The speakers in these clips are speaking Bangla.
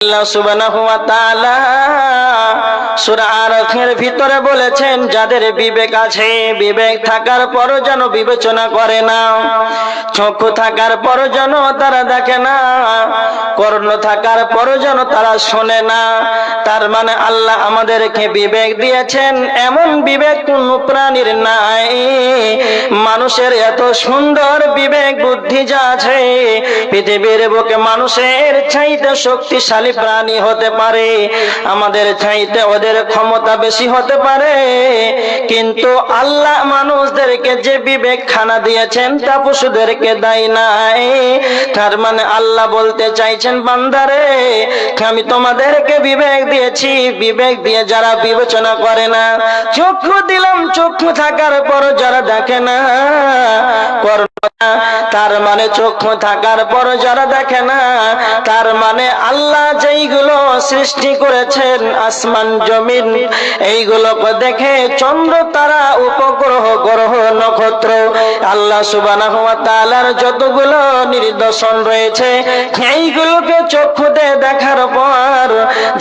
আল্লাহ সুবহানাহু ওয়া তাআলা সূরা আরাফের ভিতরে বলেছেন, যাদের বিবেক আছে, বিবেক থাকার পরও যেন বিবেচনা করে না, চক্ষু থাকার পরও যেন তারা দেখে না, কর্ণ থাকার পরও যেন তারা শোনে না। তার মানে আল্লাহ আমাদেরকে বিবেক দিয়েছেন, এমন বিবেক কোন প্রাণীর নাই। মানুষের এত সুন্দর বিবেক বুদ্ধি যা আছে, পৃথিবীর বুকে মানুষের চাইতে শক্তিশালী প্রাণী হতে পারে, আমাদের চাইতে ওদের ক্ষমতা বেশি হতে পারে, কিন্তু আল্লাহ মানুষদেরকে যে বিবেক খানা দিয়েছেন তা পশুদেরকে দেয় নাই। তার মানে আল্লাহ বলতে চাইছেন, বান্দারে আমি তোমাদেরকে বিবেক দিয়েছি, বিবেক দিয়ে যারা বিবেচনা করে না, চক্ষু দিলাম, চক্ষু থাকার পর যারা দেখে না, তার মানে চক্ষু থাকার পর যারা দেখে না, তার মানে আল্লাহ যেইগুলো সৃষ্টি করেছেন, আসমান জমিন, এইগুলোকে দেখে চন্দ্র তারা উপগ্রহ গ্রহ নক্ষত্র, আল্লাহ সুবহানাহু ওয়া তাআলার যতগুলো নিদর্শন রয়েছে, এইগুলোকে চক্ষু দিয়ে দেখার পর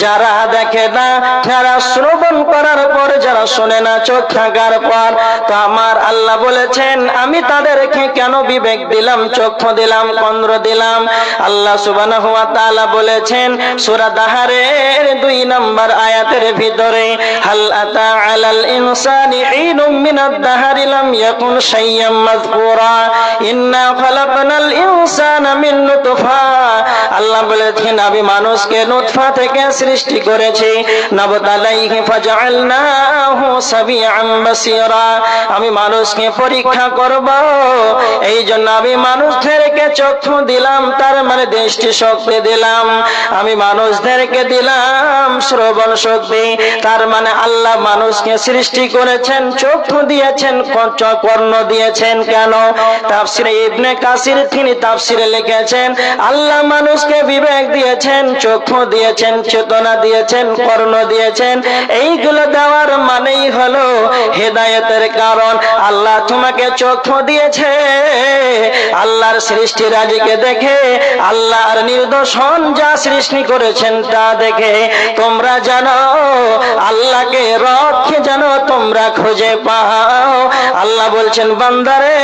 যারা দেখে না, যারা শ্রবণ করার পর যারা শোনে না, চোখ থাকার পর, তো আমার আল্লাহ বলেছেন আমি তাদেরকে কেন বিবেক দিলাম, চক্ষু দিলাম, কন্দ্র দিলাম। আল্লাহ সুবহানাহু ওয়া তাআলা বলেছেন সূরা দাহারের 2 নম্বর আয়াতের ভিতরে, হাল আতা আলাল ইনসানি হিনুম মিনাদ দাহরি লাম ইয়াকুন শাইয়্যাম মাযকুরা ইন্না খালাকনাল ইনসানা মিন নুতফা। আল্লাহ বলেছেন আমি মানুষকে নুতফা থেকে সৃষ্টি করেছি, নাবতালাইহি ফাজআলনাহু সামিআন বাসীরা, আমি মানুষকে পরীক্ষা করব, এই জন্য আমি মানুষদেরকে চক্ষু দিলাম, তার মানে দৃষ্টি শক্তি দিলাম, আমি মানুষদেরকে দিলাম শ্রবণ শক্তি, তার মানে আল্লাহ মানুষকে সৃষ্টি করেছেন, চক্ষু দিয়েছেন, কর্ণ দিয়েছেন। কেন? তাফসিরে ইবনে কাসির তিনি তাফসিরে লিখেছেন, আল্লাহ মানুষকে বিবেক দিয়েছেন, চক্ষু দিয়েছেন, চেতনা দিয়েছেন, কর্ণ দিয়েছেন, এইগুলো দেওয়ার মানেই হলো হেদায়েতের কারণ। আল্লাহ তোমাকে চক্ষু দিয়েছে, আল্লাহর সৃষ্টি রাজিকে দেখে, আল্লাহর নিদর্শন যা সৃষ্টি করেছেন তা দেখে তোমরা জানো আল্লাহকে, রবকে জানো তোমরা খুঁজে পাও। আল্লাহ বলছেন বান্দারে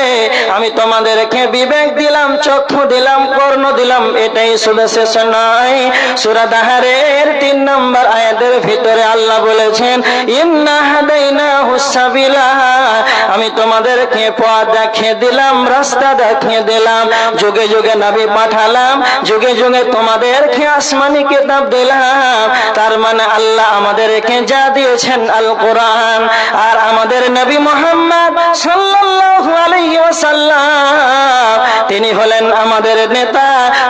আমি তোমাদেরকে বিবেক দিলাম, চক্ষু দিলাম, কর্ণ দিলাম, এটাই শুধু শেষ নয়। সূরা দাহারের 3 নম্বর আয়াতের ভিতরে আল্লাহ বলেছেন, ইন্না হাদাইনাহুস সাবিলা, আমি তোমাদেরকে পথ দেখিয়ে দিলাম, রাস্তা দেখিয়ে দিলাম, যুগে যুগে নবী পাঠালাম, যুগে যুগে তোমাদেরকে আসমানি কিতাব দিলাম। তার মানে আল্লাহ আমাদেরকে যা দিয়েছেন আল কোরআন, আর আমাদের নবী মুহাম্মদ সাল্লাল্লাহু আলাইহি ওয়াসাল্লাম তিনি হলেন আমাদের নেতা,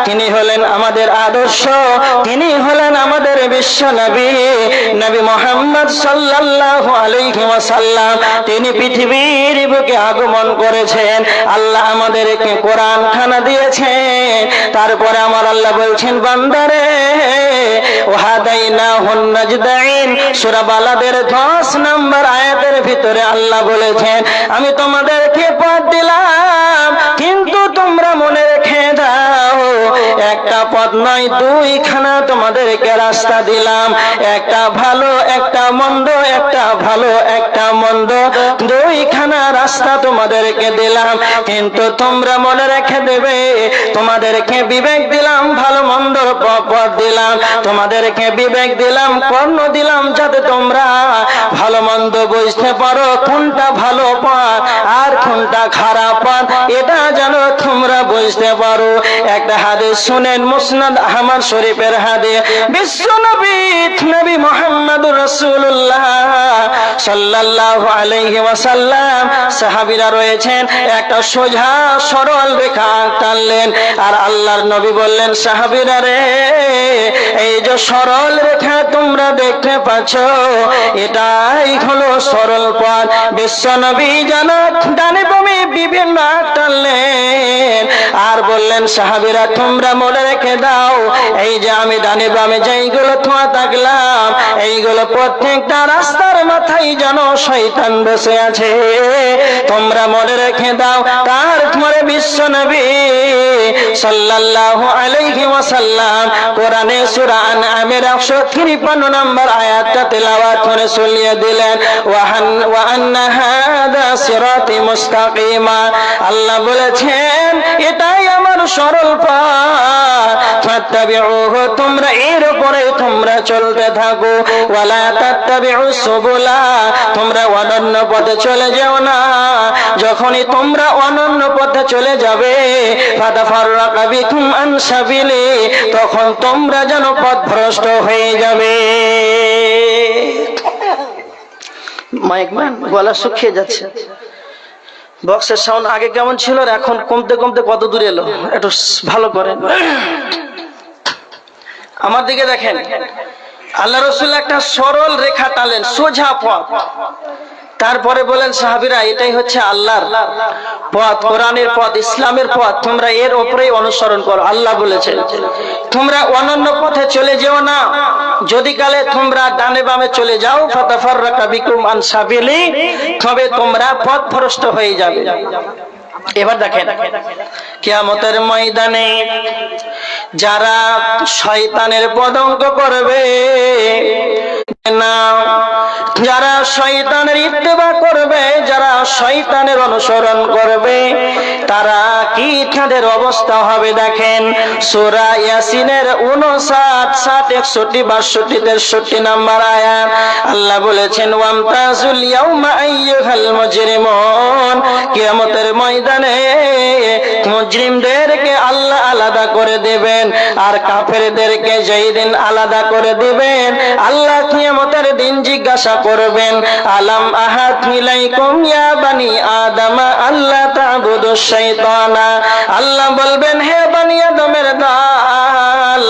তিনি হলেন আমাদের আদর্শ, তিনি হলেন আমাদের বিশ্ব নবী। নবী মুহাম্মদ সাল্লাল্লাহু আলাইহি ওয়াসাল্লাম তিনি পৃথিবীর বুকে আগমন করেছেন, আল্লাহ আমাদেরকে কোরআন খানা দিয়েছেন। তারপরে আমার আল্লাহ বলছেন বান্দারে ওয়াহাদাইনাহুন নাজদাইন, সূরা বালাদের 10 নম্বর আয়াতের ভিতরে আল্লাহ বলেছেন আমি তোমাদেরকে পথ দিলাম, কিন্তু তোমরা মনে রেখে দাও একটা পথ নয়, 2খানা তোমাদেরকে রাস্তা দিলাম, একটা ভালো একটা মন্দ, একটা ভালো একটা মন্দ, 2খানা রাস্তা তোমাদেরকে দিলাম, কিন্তু তোমরা মনে রেখে দেবে তোমাদেরকে বিবেক দিলাম, ভালো মন্দ পথ দিলাম, তোমাদেরকে বিবেক দিলাম, কর্ণ দিলাম, যাতে তোমরা ভালো মন্দ বুঝতে পারো, কোনটা ভালো পথ আর কোনটা খারাপ পথ, এটা যেন তোমরা বুঝতে পারো। একটা হাদিস শুনেন, মুসনাদ আহমদ শরীফের হাদিস, বিশ্ব নবী নবী মুহাম্মদুর রাসূলুল্লাহ সাল্লাল্লাহু আলাইহি ওয়াসাল্লাম সাহাবীরা রয়েছেন, একটা সোজা সরল রেখা টানলেন, আর আল্লাহর নবী বললেন সাহাবীরা রে, এই যে সরল রেখা তোমরা দেখতে পাচ্ছ, এটাই হলো সরল পথ। বিশ্ব নবী যেন ডানে বামে বিভিন্ন টানলেন, আর বললেন সাহাবীরা তোমরা মনে রেখে দাও, এই যে আমি ডানে বামে যেইগুলো থোয়া থাকলাম, এইগুলো প্রত্যেকটা রাস্তার মাথায় যেন শয়তান বসে আছে, তোমরা মনে রেখে দাও। তারপরে বিশ্ব নবী সাল্লাল্লাহু আলাইহি ওয়াসাল্লাম কোরআনে সূরা আনআমের 153 নম্বর আয়াতটা তেলাওয়াত করে চলিয়ে দিলেন, ওয়া আন্না হাদা সিরাতি মুস্তাকিমা। আল্লাহ বলেছেন এটাই আমার সরল পথ, ফাত্তাবিউহু, তোমরা এর উপরে তোমরা চলতে থাকো, ওয়ালা তাত্তাবিউস সুবুলা, তোমরা অনন্য পথে চলে যেও না। যখনই তোমরা অনন্য পথে চলে যাবে, ফাতাফাররাকা বিকুম আন সাবিলি, তখন তোমরা যেন পথভ্রষ্ট হয়ে যাবে। মাইকম্যান গলা শুকিয়ে যাচ্ছে, বক্সের সাউন্ড আগে কেমন ছিল আর এখন কমতে কমতে কত দূরে এলো, একটু ভালো করেন। আমার দিকে দেখেন, আল্লাহ রাসূল একটা সরল রেখা টানলেন, সোজা পথ। তারপরে বলেন সাহাবীরা এটাই হচ্ছে আল্লাহর পথ, কোরআনের পথ, ইসলামের পথ, তোমরা এর উপরেই অনুসরণ করো। আল্লাহ বলেছেন তোমরা অনন্য পথে চলে যেও না, যদি কালে তোমরা ডানে বামে চলে যাও, ফাতাফাররাকা বিকুম আন সাবিলি, তবে তোমরা পথভ্রষ্ট হয়ে যাবে। এবার দেখেন কিয়ামতের ময়দানে যারা শয়তানের পদঙ্ক করবে না, যারা শয়তানের ইত্তেবা করবে, যারা শয়তানের অনুসরণ করবে, তারা কি তাদের অবস্থা হবে দেখেন। সূরা ইয়াসিনের 59, 61, 62, 63 নম্বর আয়াত আল্লাহ বলেছেন, ওয়ামতাজুল ইয়াউমা আইয়ুহাল মুজরিমুন, কিয়ামতের ময়দানে মুজরিমদেরকে আল্লাহ আলাদা করে দেবেন আর কাফেরদেরকে যেই দিন আলাদা করে দিবেন, আল্লাহ কিয়ামতের দিন জিজ্ঞাসা করবেন, আলাম আহাদ ইলাইকুম ইয়া বানি আদম আল্লাহ তা'বুদুশ শাইতানা। আল্লাহ বলবেন হে বানি আদমের দল,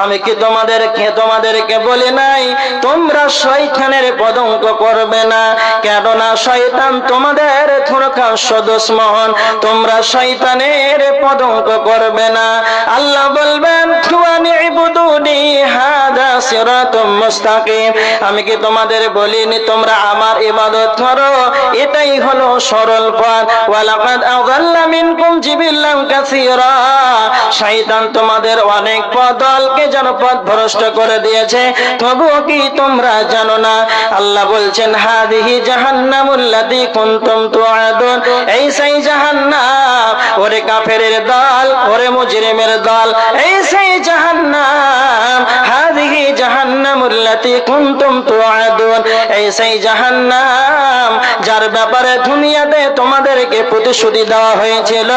আমি কি তোমাদেরকে বলি নাই তোমরা শয়তানের পদঙ্ক করবে না? কেননা শয়তান তোমাদের প্রকাশ্য দুশমন, তোমরা শয়তানের পদঙ্ক করবে না। আল্লাহ বলবেন ইবুদুনি হাদা সিরাতুম মুস্তাকিম, আমি কি তোমাদের বলিনি তোমরা আমার ইবাদত করো, এটাই হলো সরল পথ। ওয়ালাকাদ আযাল্লা মিনকুম জিবিল্লান কাসীরা, শয়তান তোমাদের অনেক দলকে যেন পথভ্রষ্ট করে দিয়েছে, তবুও কি তোমরা জানো না? আল্লাহ বলছেন হাদিহি জাহান্নামুল্লাতী কুনতুম তুআদুন, এই সেই জাহান্নাম, ওরে কাফেরের দল, ওরে মুজরিমের দল, এই সেই জাহান্নাম, হাদিহি জাহান্নামুল্লাতী কুনতুম তুআদুন, এই সেই জাহান্নাম যার ব্যাপারে দুনিয়াতে তোমাদেরকে প্রতিশ্রুতি দেওয়া হয়েছিল,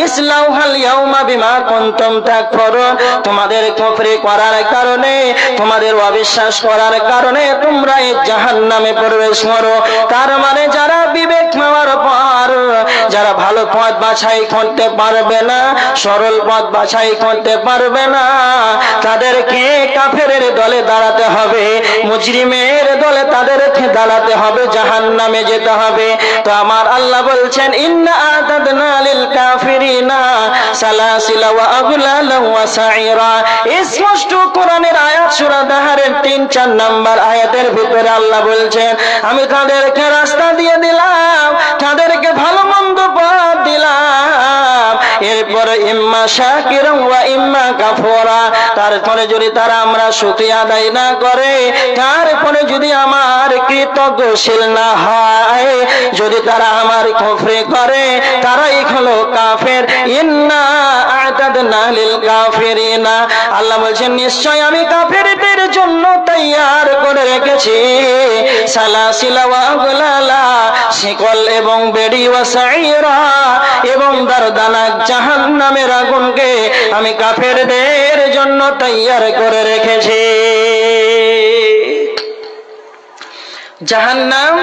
ইসলাউহাল ইয়াউমা বিমা কুনতুম তাকফুরুন, তোমাদের কুফরি করার কারণে, তোমাদের অবিশ্বাস করার কারণে তোমরা এই জাহান্নামে প্রবেশ করো। তার মানে যারা বিবেক নেওয়ার পর যারা ভালো পথ বাছাই করতে পারবে না, সরল পথ বাছাই করতে পারবে না, তাদেরকে কাফেরের দলে দাঁড়াতে হবে, মুজরিমের দলে তাদেরকে দাঁড়াতে হবে, জাহান্নামে যেতে হবে। তো আমার আল্লাহ বলছেন ইন্না আ'তাদনা লিল কাফিরিনা সালাসিলা ওয়া আগলালা ওয়া সাইরা, স্পষ্ট কোরআনের আয়াত সূরা দাহারের 3-4 নম্বর আয়াতের ভিতরে আল্লাহ বলছেন আমি তাদেরকে রাস্তা দিয়ে দিলাম, তাদেরকে ভালো মন্দ পথ দিলাম, এরপরে ইম্মা শাকিরা ওয়া ইম্মা কাফুরা, তারপরে যদি তারা আমরা শুকরিয়া আদায় না করে, তারপরে যদি আমার কৃতজ্ঞশীল না হয়, যদি তারা আমার কুফরি করে, তারাই হলো কাফের। ইন্না আ'তাদনা লিল কাফিরিনা, আল্লাহ বলছেন নিশ্চয় আমি কাফেরদের জন্য তৈয়ার করে রেখেছি সালাসিলা ওয়া আগলালা, শিকল এবং বেড়ি, ওয়া সাইরা, এবং দর্দনাক জাহান্নামের আগুনকে আমি কাফেরদের জন্য তৈয়ার করে রেখেছি। জাহান্নাম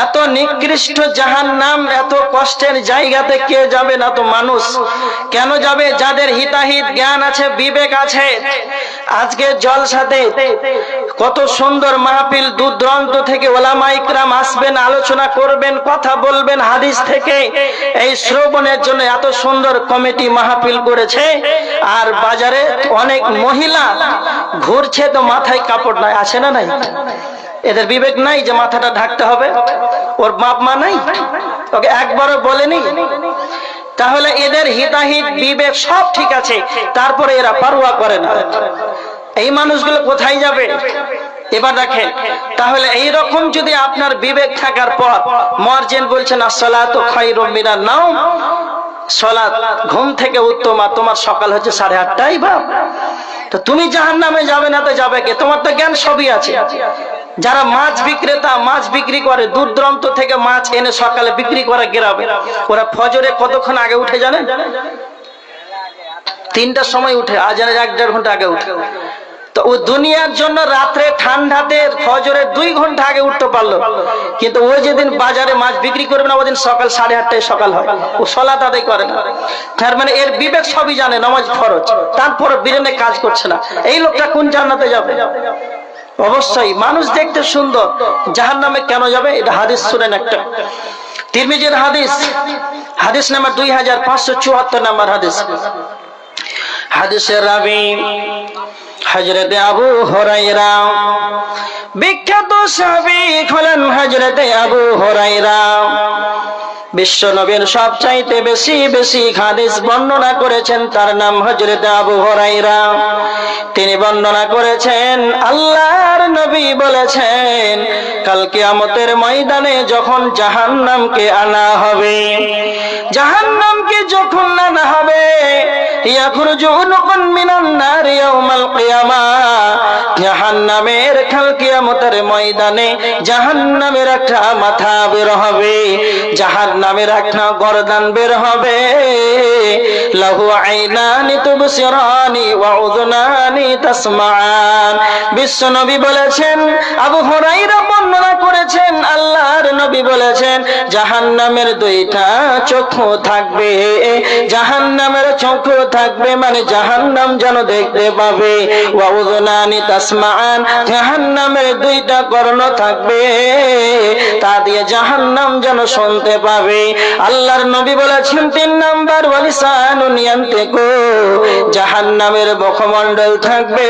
এত নিকৃষ্ট জাহান্নাম, এত কষ্টের জায়গাতে কে যাবে না? তো মানুষ কেন যাবে? যাদের হিতাহিত জ্ঞান আছে, বিবেক আছে। আজকে জলসাতে কত সুন্দর মাহফিল, দূর দূরান্ত থেকে ওলামা ইকরাম আসবেন, আলোচনা করবেন, কথা বলবেন হাদিস থেকে, এই শ্রবণের জন্য এত সুন্দর কমিটি মাহফিল করেছে। আর বাজারে অনেক মহিলা ঘুরছে, তো মাথায় কাপড় নাই, আছে না নাই? এদের বিবেক নাই যে মাথাটা ঢাকতে হবে, ওর বাপ মা নাই, ওকে একবারও বলেনি। তাহলে এদের হিতাহিত বিবেক সব ঠিক আছে, তারপরে এরা পারোয়া করে না। এই মানুষগুলো কোথায় যাবে? এবার দেখেন, তাহলে এই রকম যদি আপনার বিবেক থাকার পর মুয়াজ্জিন বলছেন আসসালাতু খায়রুম মিনান নাওম, সালাত ঘুম থেকে উত্তম, আর তোমার সকাল হচ্ছে 8:30টায়, বা তো তুমি জাহান্নামে যাবে না তো যাবে কে? তোমার তো জ্ঞান সবই আছে। যারা মাছ বিক্রেতা, মাছ বিক্রি করে, দূর দূরান্ত থেকে মাছ এনে সকালে বিক্রি করে গ্রামে, ওরা ফজরে কতক্ষণ আগে উঠে জানেন? 3টার সময় উঠে, আজানের 1-1.5 ঘন্টা আগে উঠে। তো ও দুনিয়ার জন্য রাত্রে ঠান্ডাতে ফজরে 2 ঘন্টা আগে উঠতে পারলো, কিন্তু ও যেদিন বাজারে মাছ বিক্রি করবে না ওদিন সকাল 8:30টায় সকাল হয়, ও সালাত আদায় করে না। তার মানে এর বিবেক সবই জানে, নামাজ ফরজ, তারপর ব্রেনে কাজ করছে না। এই লোকটা কোন জান্নাতে যাবে? অবশ্যই মানুষ দেখতে সুন্দর, জাহান্নামে কেন যাবে? এটা হাদিস শুনেন একটা, তিরমিজির হাদিস, হাদিস নাম্বার 2574 নাম্বার হাদিস। হাদিসের রাবী হযরতে আবু হুরায়রা, বিখ্যাত সাহাবী হলেন হযরতে আবু হুরায়রা। বিশ্ব নবীর সবচাইতে বেশি বেশি হাদিস বর্ণনা করেছেন, তার নাম হযরতে আবু হুরায়রা। তিনি বর্ণনা করেছেন, আল্লাহর নবী বলেছেন, কাল কিয়ামতের ময়দানে যখন জাহান্নামকে আনা হবে, জাহান্নামকে যখন আনা হবে, ইয়াখরুজু উনকুন মিনান নার ইয়াউমাল কিয়ামাহ, জাহান্নামের কাল কিয়ামতের ময়দানে জাহান্নামের একটা মাথা বের হবে, জাহান্নামের একটা গর্দান বের হবে। লাহু আইনানি তুবসিরানি ওয়া উযুনানি তাসমাআন। বিশ্ব নবী বলেছেন, আবু হুরায়রা বর্ণনা করেছেন, আল্লাহর নবী বলেছেন, জাহান্নামের 2টা চক্ষু থাকবে, জাহান্নামের চক্ষু থাকবে মানে জাহান্নাম যেন দেখতে পাবে, ওয়া উযুনানি তাসমাআন, জাহান্নামের 2টা কর্ণ থাকবে, তা দিয়ে জাহান্নাম যেন শুনতে পাবে। আল্লাহর নবী বলেছেন 3 নাম্বার, ওয়ালিসানুন ইয়ানতিকু, জাহান্নামের মুখমণ্ডল থাকবে,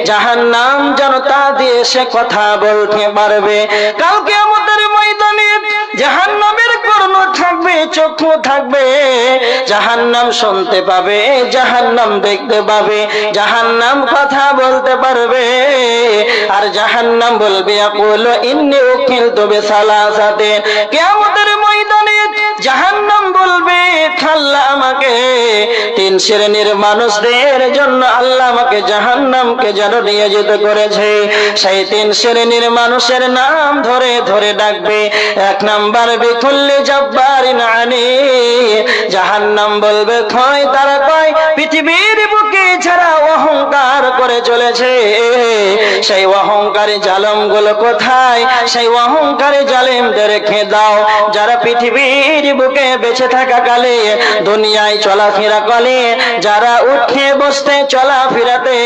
জাহান্নাম যেন তা দিয়ে সে কথা বলতে পারবে। কাল কিয়ামতের ময়দানে জাহান্নামের কর্ণ থাকবে, চক্ষু থাকবে, জাহান্নাম শুনতে পাবে, জাহান্নাম দেখতে পাবে, জাহান্নাম কথা বলতে পারবে। আর জাহান্নাম বলবে, ইয়াকুলু ইন্নী উকিলতু বিসালাসাতিন, কিয়ামতের ময়দানে জাহান্নাম বলবে, আল্লাহ আমাকে 3 শ্রেণীর মানুষদের জন্য আল্লাহ আমাকে জাহান্নামকে যেন নিয়োজিত করেছে। সেই 3 শ্রেণীর মানুষের নাম ধরে ধরে ডাকবে। 1 নাম্বার বিকুল্লি জব্বারিন আনীদ, জাহান্নাম বলবে, কয় তারা কয় পৃথিবীর বুকে যারা অহংকার করে চলেছে, সেই অহংকারী জালেমগুলো কোথায়? সেই অহংকারী জালেমদের রেখে দাও, যারা পৃথিবীর বুকে বেঁচে থাকা কালে, দুনিয়ায় চলাফেরা করে, যারা উঠে বসতে চলাফেরাতে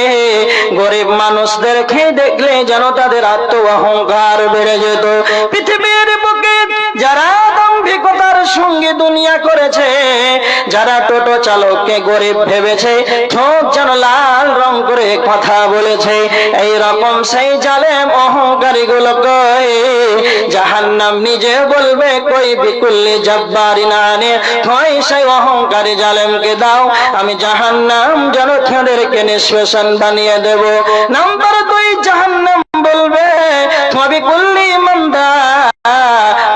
গরিব মানুষদেরকে দেখলে যেন তাদের আত্ম অহংকার বেড়ে যেত। পৃথিবীর বুকে যারা দাম্ভিকতার সঙ্গে দুনিয়া করেছে, যারা টোটো চালককে গরিব ভেবেছে, ঠোঁট যেন লাল রং করে কথা বলেছে, এই রকম সেই জালেম অহংকারী গুলো কই জাহান্নাম নিজে বলবে, কই বিকুল্লি জব্বারিন আনীদ, কই সেই অহংকারী জালেমকে দাও, আমি জাহান্নাম যেন তাদেরকে নিষ্পেষণ বানিয়ে দেব। নাম্বার 2, জাহান্নাম বলবে, বিকুল্লি মান দা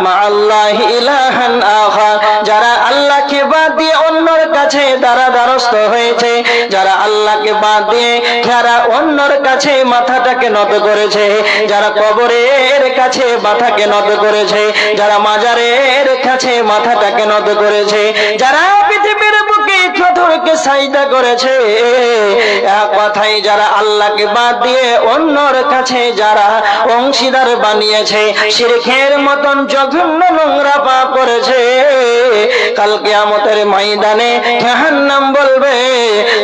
মা আল্লাহি ইলাহান আখার, যারা আল্লাহকে বাদ দিয়ে অন্যর কাছে দ্বারস্থ হয়েছে, যারা আল্লাহকে বাদ দিয়ে যারা অন্যর কাছে মাথাটাকে নত করেছে, যারা কবরের কাছে মাথাকে নত করেছে, যারা মাজারের কাছে মাথাটাকে নত করেছে, যারা পৃথিবীর বুকে পাথরকে সাজদা করেছে, এক কথাই যারা আল্লাহকে বাদ দিয়ে অন্যর কাছে যারা অংশীদার বানিয়েছে, শিরকের মতন জঘন্য নোংরা পাপ করেছে, কাল কিয়ামতের ময়দানে জাহান্নাম বলবে,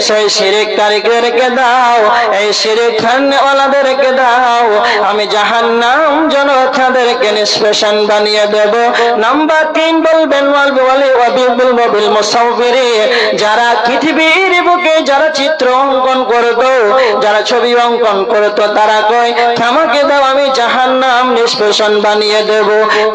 সেই শিরককারীদেরকে দাও, এই শিরক খানওয়ালাদেরকে দাও, আমি জাহান্নাম যেন তাদেরকে নিষ্পেষণ বানিয়ে দেব। নাম্বার 3 বলবেন, ওয়াল মুসাফিরিন, যারা পৃথিবীর বুকে যারা চিত্র অঙ্কন করতো, যারা ছবি অঙ্কন করতো, তারা কয় আমাকে দাও, আমি জাহান্নাম নিষ্পেষণ বানিয়ে দেব।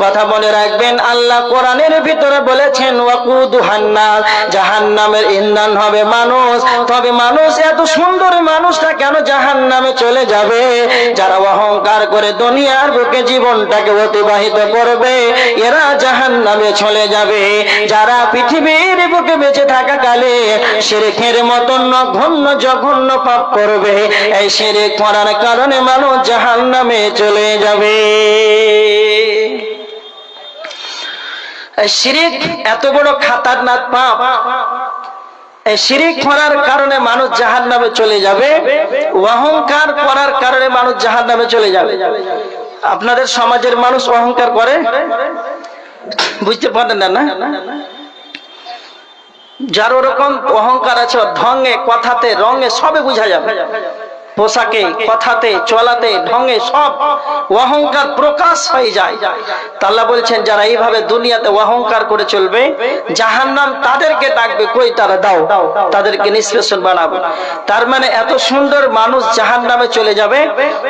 কথা মনে রাখবেন, আল্লাহ কোরআনের ভিতরে বলেছেন ওয়াকুদুহান নাস, জাহান্নামের ইন্ধন হবে মানুষ। তবে মানুষ এত সুন্দর মানুষটা কেন জাহান্নামে চলে যাবে? যারা অহংকার করে দুনিয়ার বুকে জীবনটাকে অতিবাহিত করবে, এরা জাহান্নামে চলে যাবে। যারা পৃথিবীর বুকে বেঁচে থাকা কালে শিরকের মতন ঘন্য জঘন্য পাপ করবে, এই শিরক করার কারণে মানুষ জাহান্নামে চলে যাবে। শিরক এত বড় খাতারনাক পাপ, এই শিরক করার কারণে মানুষ জাহান্নামে চলে যাবে, অহংকার করার কারণে মানুষ জাহান্নামে চলে যাবে। আপনাদের সমাজের মানুষ অহংকার করে, বুঝতে পারেন না? না, যার ওরকম অহংকার আছে, ঢঙে, কথাতে, রঙে সবে বোঝা যাবে। পোশাকে, কথাতে, চলাতে, ঢঙে সব অহংকার প্রকাশ হয়ে যায়। আল্লাহ বলছেন যারা এইভাবে দুনিয়াতে অহংকার করে চলবে, জাহান্নাম তাদেরকে ডাকবে, কই তারা দাও, তাদেরকে নিষ্পেষণ বানাবো। তার মানে এত সুন্দর মানুষ জাহান্নামে চলে যাবে।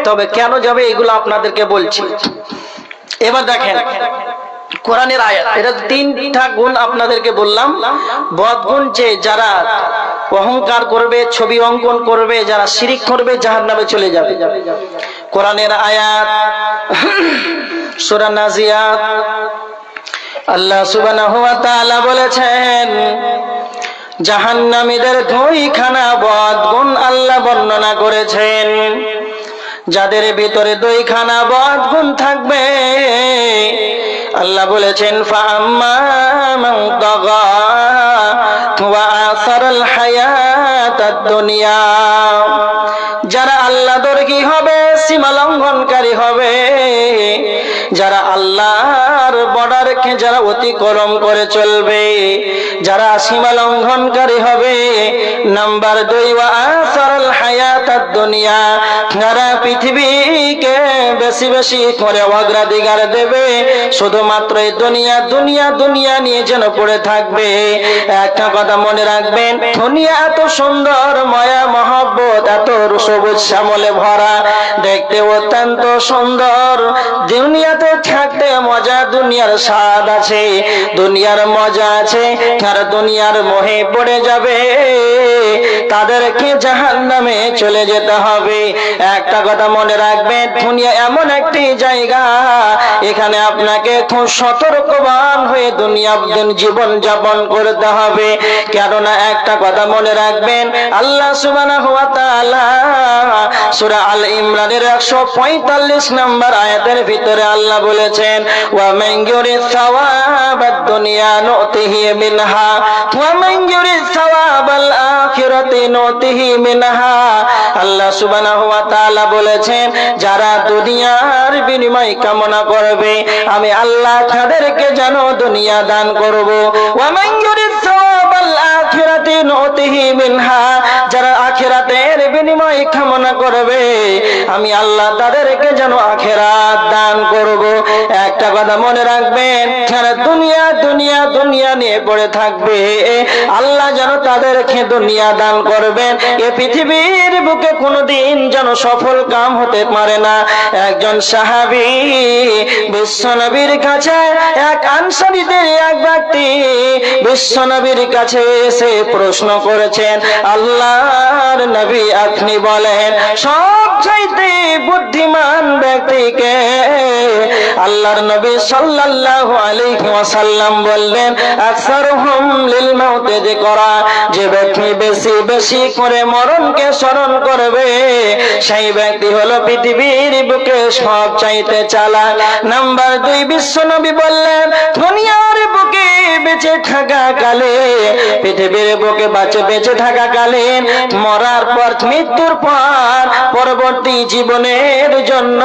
তবে কেন যাবে এগুলো আপনাদেরকে বলছি। এবার দেখেন কোরআনের আয়াত, এটা তিনটা গুণ আপনাদেরকে বললাম। বদগুণ যে যারা অহংকার করবে, ছবি অঙ্কন করবে, যারা শিরিক করবে, জাহান্নামে চলে যাবে। কোরআনের আয়াত সূরা নাজিয়াত, আল্লাহ সুবহানাহু ওয়া তাআলা বলেছেন জাহান্নামীদের দুইখানা বদগুণ আল্লাহ বর্ণনা করেছেন। যাদের ভিতরে দুইখানা বদগুণ থাকবে, আল্লাহ বলেছেন ফাআম্মা মান তাগা ওয়া আসারাল হায়াতাদ দুনিয়া, যারা আল্লাহ দর্গী হবে, সীমা লঙ্ঘনকারী হবে, যারা আল্লাহর বর্ডারকে যারা অতিক্রম করে চলবে, যারা সীমা লঙ্ঘনকারী হবে। নাম্বার 2, ওয়া আসারাল হায়াতাদ দুনিয়া, যারা পৃথিবীকে বেশি বেশি করে অগ্রাধিকার দেবে, শুধুমাত্র এই দুনিয়া দুনিয়া দুনিয়া নিয়ে যেন পড়ে থাকবে। একটা কথা মনে রাখবেন, দুনিয়া এত সুন্দর, মায়া মহব্বত এত সবুজ শ্যামলে ভরা, দেখতে অত্যন্ত সুন্দর। দুনিয়াতে থাকতে মজা, দুনিয়ার স্বাদ আছে, দুনিয়ার মজা আছে। যারা দুনিয়ার মোহে পড়ে যাবে, তাদেরকে জাহান্নামে চলে যেতে হবে। একটা কথা মনে রাখবেন, দুনিয়া এমন একটি জায়গা, এখানে আপনাকে খুব সতর্কবান হয়ে দুনিয়া জীবন যাপন করতে হবে। কেননা একটা কথা মনে রাখবেন, আল্লাহ সুবহানাহু ওয়া তাআলা সূরা আল ইমরানের 145 নম্বর আয়াতের ভিতরে আল্লাহ বলেছেন ওয়া মান ইউরিদ সাওয়াবাদ দুনিয়া নুতিহি মিনহা ওয়া মান ইউরিদ সাওয়াবাল আখিরাতি নুতিহি মিনহা। আল্লাহ সুবহানাহু ওয়া তাআলা বলেছেন যারা দুনিয়ার বিনিময় কামনা করবে, আমি আল্লাহ তাদেরকে যেন দুনিয়া দান করব। ওয়া মান ইউরিদ সাওয়াবাল আখিরাতি নুতিহি মিনহা, যারা আখিরাতের বিনিময় কামনা করবে, আমি আল্লাহ তাদেরকে যেন আখিরাত দান করব। একটা কথা মনে রাখবেন, যারা দুনিয়া দুনিয়া দুনিয়া নিয়ে পড়ে থাকবে, আল্লাহ যেন তাদেরকে দুনিয়া দান করবেন। এ পৃথিবীর বুকে কোনোদিন যেন সফল কাম হতে পারে না। একজন সাহাবী বিশ্বনবীর কাছে, এক আনসারীদের এক ব্যক্তি বিশ্বনবীর কাছে এসে প্রশ্ন করেছেন, আল্লাহর নবী আপনি বলেন সবচাইতে বুদ্ধিমান ব্যক্তিকে? আল্লাহর নবী সাল্লাল্লাহু আলাইহি ওয়াসাল্লাম বললেন আকসারুহুম লিল মাউতি যিকরা, যে ব্যক্তি বেশি বেশি করে মরণকে স্মরণ করবে, সেই ব্যক্তি হলো পৃথিবীর বুকে সবচাইতে চালাক। নাম্বার 2, বিশ্বনবী বললেন দুনিয়ার বুকে বেঁচে থাকা কালে, পৃথিবীর বুকে বেঁচে থাকা কালে, মরার পর, মৃত্যুর পর পরবর্তী জীবনের জন্য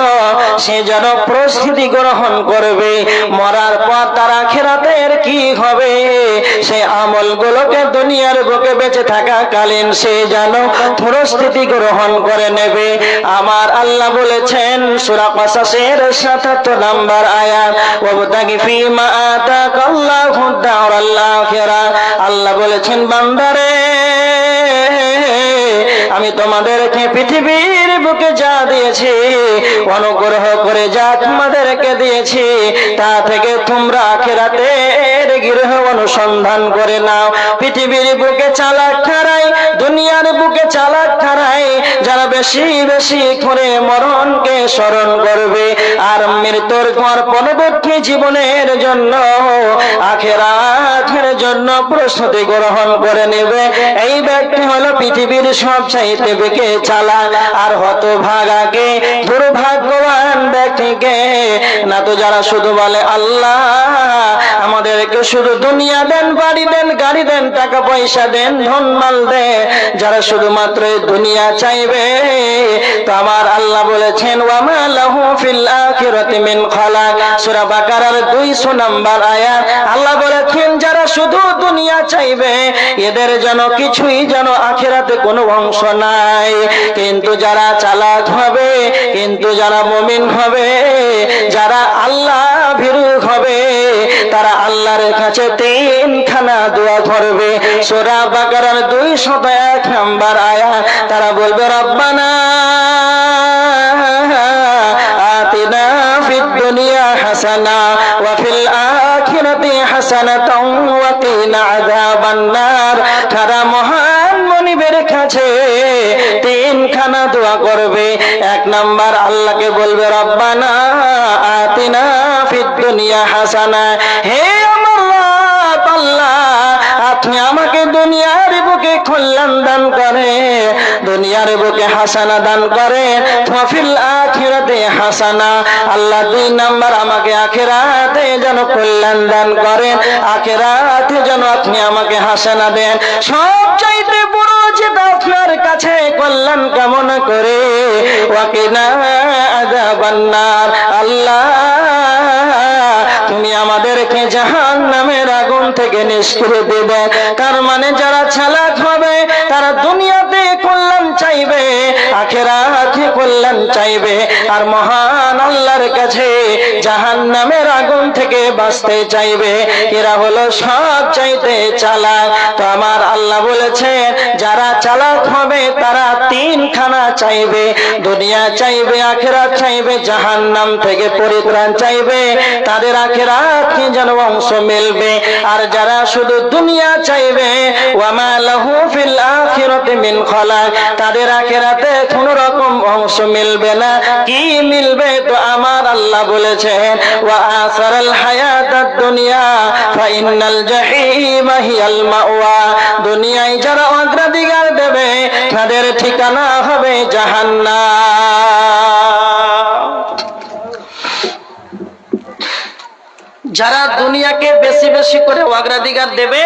সে যেন প্রস্তুতি গ্রহণ করবে। মরার পর তার আখিরাতের কি হবে, সে আমলগুলোকে দুনিয়ার বুকে বেঁচে থাকা কালীন সে যেন প্রস্তুতি গ্রহণ করে নেবে। আমার আল্লাহ বলেছেন সূরা কাসাসের ৭৭ নম্বর আয়াত, ওয়াবতাগি ফীমা আতাকাল্লাহু দারাল আখিরা, আল্লাহ বলেছেন বান্দারে আমি তোমাদেরকে পৃথিবীর বুকে যা দিয়েছি, অনুগ্রহ করে যা তোমাদেরকে দিয়েছি, তা থেকে তোমরা আখিরাতের গৃহ অনুসন্ধান করে নাও। পৃথিবীর বুকে চালাক খারাই, দুনিয়ার বুকে চালাক খারাই, যারা বেশি বেশি করে মরণকে স্মরণ করবে আর মৃত্যুর পর পরবর্তী জীবনের জন্য, আখিরাতের জন্য প্রস্তুতি গ্রহণ করে নেবে, এই ব্যক্তি হলো পৃথিবীর সবচাইতে বেঁকে চালাক আর হতভাগাকে, দুর্ভাগ্যবান ব্যক্তিকে। না তো যারা শুধু বলে আল্লাহ আমাদেরকে শুধু দুনিয়া দেন, বাড়ি দেন, গাড়ি দেন, টাকা পয়সা দেন, ধনমাল দেন, যারা শুধুমাত্র দুনিয়া চাইবে, তো আমার আল্লাহ বলেছেন ওয়ামা লাহু ফিল আখিরাতি মিন খালাক। সূরা বাকারার 200 নম্বর আয়াত। আল্লাহ বলেছেন যারা শুধু দুনিয়া চাইবে এদের যেন কিছুই যেন আখিরাতে কোনো অংশ নাই। কিন্তু যারা চালাক হবে, কিন্তু যারা মুমিন হবে, যারা আল্লাহ ভীরু হবে, তারা আল্লাহর কাছে 3খানা দোয়া করবে। সূরা বাকারার 201 নম্বর আয়াত। তারা বলবে রব্বানা আতিনা ফিদ দুনিয়া হাসানা ওয়া ফিল আখিরাতি হাসানাতাও ওয়া কিনা আযাবান নার। তারা মহান মনিবের কাছে 3খানা দোয়া করবে। 1 নাম্বার আল্লাহকে বলবে রব্বানা আতিনা ফিদ দুনিয়া হাসানা, হে আমার রব আল্লাহ আপনি আমাকে দুনিয়ার বুকে কল্যাণ দান করে, দুনিয়ার বুকে হাসানা দান করে, ওয়াফিল আখিরাতে হাসানা। আল্লাহ 2 নাম্বার আমাকে আখিরাতে যেন কল্যাণ দান করেন, আখিরাতে যেন আপনি আমাকে হাসানা দেন। সবচাইতে বড় যেটা আপনার কাছে কল্যাণ কামনা করে, ওয়াকিনা আযাবান নার, আল্লাহ তুমি আমাদেরকে জাহান্নামের আগুন থেকে নিষ্কৃতি দেবে। তার মানে যারা চালাক হবে তারা দুনিয়াতে কল্যাণ চাইবে, আখিরাতে কল্যাণ চাইবে, আর মহান আল্লাহর কাছে জাহান্নামের আগুন থেকে বাঁচতে চাইবে। এরা হলো সব চাইতে চালাক। তো আমার আল্লাহ বলেছে যারা চালাক হবে তারা 3খানা চাইবে, দুনিয়া চাইবে, আখিরাত চাইবে, জাহান্নাম থেকে পরিত্রাণ চাইবে, তাদের আখিরাতে যেন অংশ মিলবে। আর যারা শুধু দুনিয়া চাইবে ওয়ামা লাহু ফিল আখিরাতি মিন খালাক, তাদের আখিরাতে কোনো রকম অংশ মিলবে না। কি মিলবে? তো আমার আল্লাহ বলেছেন ওয়া আসারাল হায়াতাদ দুনিয়া ফা ইন্নাল জাহিমা হিয়াল মাওয়া। দুনিয়ায় যারা অগ্রাধিকার দেবে তাদের ঠিকানা হবে জাহান্নাম। যারা দুনিয়াকে বেশি বেশি করে অগ্রাধিকার দেবে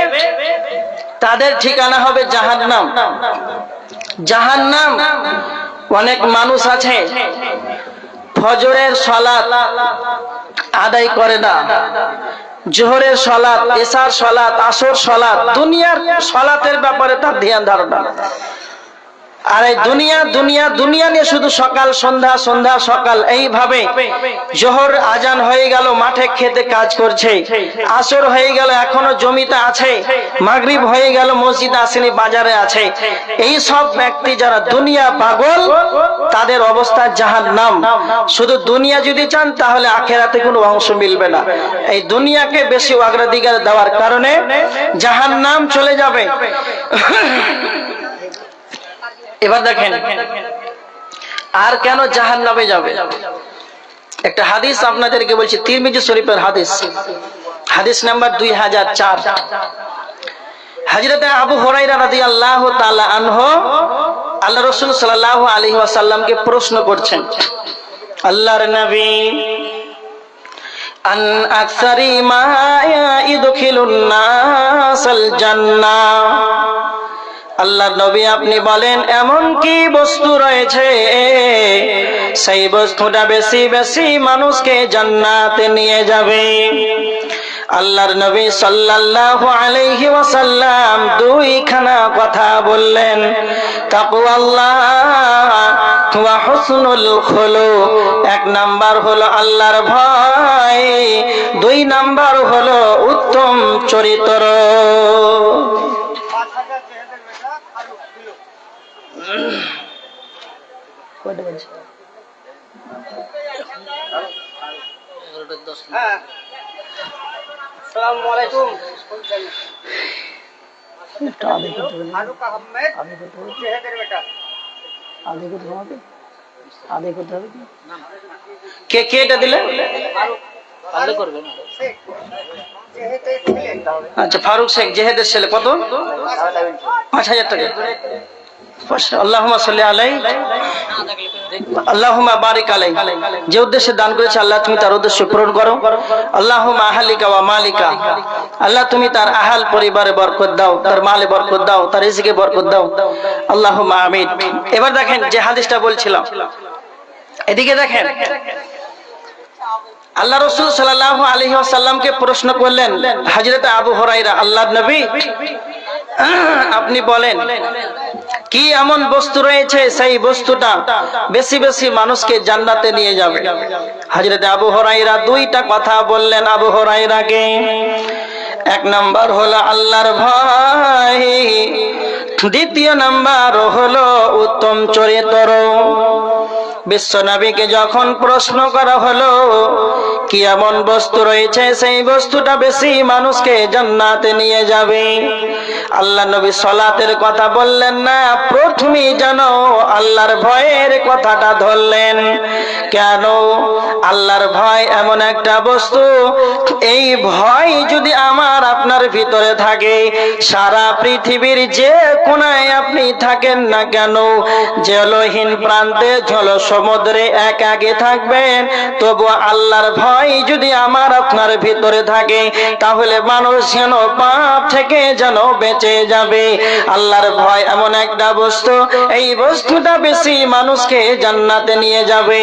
তাদের ঠিকানা হবে জাহান্নাম। জাহান্নাম অনেক মানুষ আছে ফজরের সালাত আদায় করে না, জোহরের সালাত, এশার সালাত, আসর সালাত, দুনিয়ার সালাতের ব্যাপারে তার ধ্যান ধারণা। আর এই দুনিয়া দুনিয়া দুনিয়া নিয়ে শুধু সকাল সন্ধ্যা, সন্ধ্যা সকাল, এইভাবে জোহর আজান হয়ে গেল মাঠে খেতে কাজ করছে, আসর হয়ে গেল এখনো জমিতে আছে, মাগরিব হয়ে গেল মসজিদ আসেনি বাজারে আছে। এই সব ব্যক্তি যারা দুনিয়া পাগল তাদের অবস্থা জাহান্নাম। শুধু দুনিয়া যদি চান তাহলে আখিরাতে কোনো অংশ মিলবে না। এই দুনিয়াকে বেশি অগ্রাধিকার দেওয়ার কারণে জাহান্নাম চলে যাবে। এবার দেখেন আর কেন জাহান্নামে যাবে। একটা হাদিস আপনাদেরকে বলছি, তিরমিজি শরীফের হাদিস, হাদিস নাম্বার 2004। হযরত আবু হুরায়রা রাদিয়াল্লাহু তাআলা আনহু আল্লাহ রাসূল সাল্লাল্লাহু আলাইহি ওয়াসাল্লামকে প্রশ্ন করছেন, আল্লাহর নবী আন আকসারি মা ইয়াদখিলুন নাসাল জান্নাহ, আল্লাহর নবী আপনি বলেন এমন কি বস্তু রয়েছে সেই বস্তুটা বেশি বেশি মানুষকে জান্নাতে নিয়ে যাবে। আল্লাহর নবী সাল্লাল্লাহু আলাইহি ওয়াসাল্লাম 2খানা কথা বললেন, তাকওয়াল্লাহ ওয়া হুসনুল খুলুক। 1 নাম্বার হলো আল্লাহর ভয়, 2 নাম্বার হলো উত্তম চরিত্র। কয়টা বাজে? আসসালামু আলাইকুম। কে কে এটা দিলে? আচ্ছা, ফারুক শেখ জেহেদের ছেলে। কত? 5,000 টাকা। আল্লাহুম্মা সাল্লি আলাইহি আল্লাহুম্মা বারিক আলাইহি। যে উদ্দেশ্যে দান করেছে আল্লাহ তুমি তার উদ্দেশ্য পূরণ করো। আল্লাহুম্মা আহলিকা ওয়া মালিকা, আল্লাহ তুমি তার আহাল পরিবারে বরকত দাও, তার মালে বরকত দাও, তার রিজিকে বরকত দাও। আল্লাহুম্মা আমিন। এবার দেখেন যে হাদিসটা বলছিলাম, এদিকে দেখেন আল্লাহ রাসূল সাল্লাল্লাহু আলাইহি ওয়াসাল্লামকে প্রশ্ন করলেন হযরত আবু হুরায়রা, আল্লাহর নবী আপনি বলেন কি এমন বস্তু রয়েছে সেই বস্তুটা বেশি বেশি মানুষকে জান্নাতে নিয়ে যাবে? হযরত আবু হুরায়রা দুইটা কথা বললেন আবু হুরায়রাকে। এক নাম্বার হলো আল্লাহর ভয়, দ্বিতীয় নাম্বার হলো উত্তম চরিত্র। বিশ্বনবীকে যখন প্রশ্ন করা হলো কি এমন বস্তু রয়েছে সেই বস্তুটা বেশি মানুষকে জান্নাতে নিয়ে যাবে, আল্লাহ নবী সালাতের কথা বললেন না, প্রথমেই যেন আল্লাহর ভয়ের কথাটা ধরলেন। কেন? আল্লাহর ভয় এমন একটা বস্তু, এই ভয় যদি আমার আপনার ভিতরে থাকে, সারা পৃথিবীর যে কোনায় আপনি থাকেন না কেন, জলহীন প্রান্তে জল সমুদ্রে একাকে থাকবেন, তবু আল্লাহর ভয় যদি আমার আপনার ভিতরে থাকে, তাহলে মানুষ যেন পাপ থেকে যেন বেঁচে যাবে। আল্লাহর ভয় এমন একটা বস্তু, এই বস্তুটা বেশি মানুষকে জান্নাতে নিয়ে যাবে।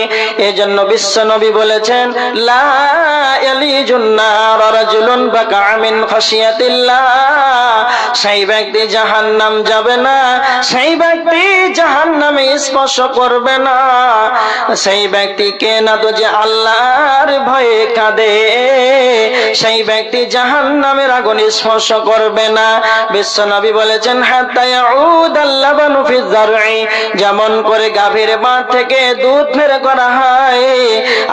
এজন্য বিশ্বনবী বলেছেন লা ইয়ালিজুন নার রাজুলুন বাকা মিন খাশিয়াতিল্লাহ, সেই ব্যক্তি জাহান্নাম যাবে না, সেই ব্যক্তি জাহান্নামে স্পর্শ করবে না, সেই ব্যক্তি কে না তো যে আল্লাহর ভয়ে কাঁদে, সেই ব্যক্তি জাহান্নামের আগুন স্পর্শ করবে না। বিশ্বনবী বলেছেন হাত্তা ইয়াউদাল লাবানু ফি যারঈ, যেমন করে গাভীর বাঁধ থেকে দুধ বের করা হয়,